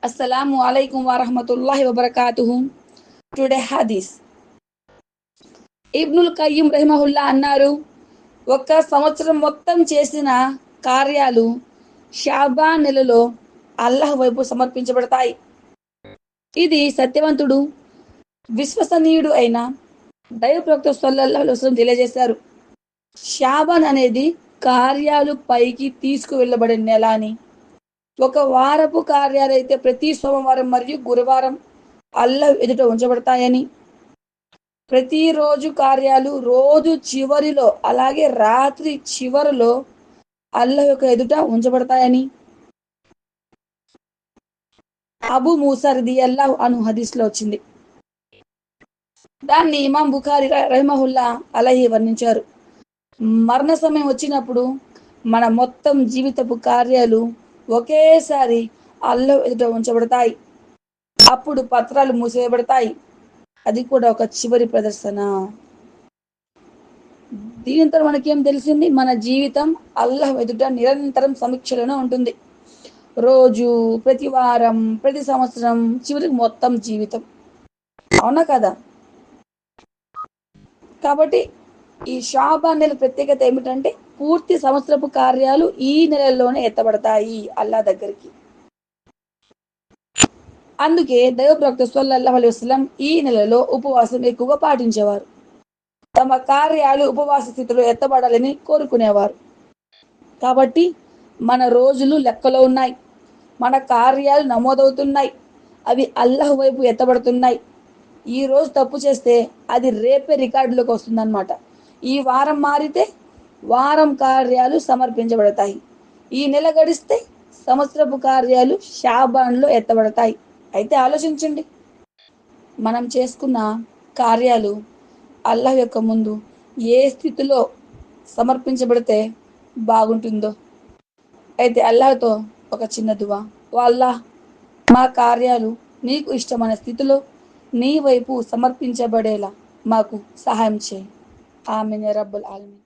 Assalamu alaikum wa rahmatullahi wa barakatuhu. Today hadith. ఇబ్నుల్ కయ్యిం రహిమహుల్లా అన్నారు, ఒక్క సంవత్సరం మొత్తం చేసిన కార్యాలు షాబాన్ నెలలో అల్లాహ్ వైపు సమర్పించబడతాయి. ఇది సత్యవంతుడు విశ్వసనీయుడు అయిన దైవ ప్రవక్త సల్లల్లాహు అలైహి వసల్లం తెలియజేశారు. షాబాన్ అనేది కార్యాలు పైకి తీసుకువెళ్ళబడిన నెల అని, ఒక వారపు కార్యాలైతే ప్రతి సోమవారం మరియు గురువారం అల్లాహ్ ఎదుట ఉంచబడతాయని, ప్రతిరోజు కార్యాలు రోజు చివరిలో అలాగే రాత్రి చివరిలో అల్లాహ్ యొక్క ఎదుట ఉంచబడతాయని అబూ మూసా రదియల్లాహు అన్హు హదీస్లో వచ్చింది. దాన్ని ఇమాం బుఖారి రహిమహుల్లా అలైహి వర్ణించారు. మరణ సమయం వచ్చినప్పుడు మన మొత్తం జీవితపు కార్యాలు ఒకేసారి అల్లాహ్ ఎదుట ఉంచబడతాయి. అప్పుడు పత్రాలు మూసివేయబడతాయి. అది కూడా ఒక చివరి ప్రదర్శన. దీంతో మనకేం తెలిసింది? మన జీవితం అల్లాహ్ ఎదుట నిరంతరం సమీక్షలోనే ఉంటుంది. రోజు, ప్రతి వారం, ప్రతి సంవత్సరం, చివరికి మొత్తం జీవితం. అవునా కదా? కాబట్టి ఈ షాబాన్ నెల ప్రత్యేకత ఏమిటంటే, పూర్తి సంవత్సరపు కార్యాలు ఈ నెలలోనే ఎత్తబడతాయి అల్లాహ్ దగ్గరికి. అందుకే దైవ ప్రవక్త సల్లల్లాహు అలైహి వసల్లం ఈ నెలలో ఉపవాసం ఎక్కువగా పాటించేవారు. తమ కార్యాలు ఉపవాస స్థితిలో ఎత్తబడాలని కోరుకునేవారు. కాబట్టి మన రోజులు లెక్కలో ఉన్నాయి, మన కార్యాలు నమోదవుతున్నాయి, అవి అల్లాహ్ వైపు ఎత్తబడుతున్నాయి. ఈ రోజు తప్పు చేస్తే అది రేపే రికార్డులోకి వస్తుందన్నమాట. ఈ వారం మారితే వారం కార్యాలు సమర్పించబడతాయి. ఈ నెల గడిస్తే సంవత్సరపు కార్యాలు షాబాన్లో ఎత్తబడతాయి. అయితే ఆలోచించండి, మనం చేసుకున్న కార్యాలు అల్లాహ్ యొక్క ముందు ఏ స్థితిలో సమర్పించబడితే బాగుంటుందో. అయితే అల్లాహ్తో ఒక చిన్న దువా, ఓ అల్లాహ్, మా కార్యాలు నీకు ఇష్టమైన స్థితిలో నీ వైపు సమర్పించబడేలా మాకు సహాయం చేయి. ఆమీన్ యా రబ్బల్ ఆలమీన్.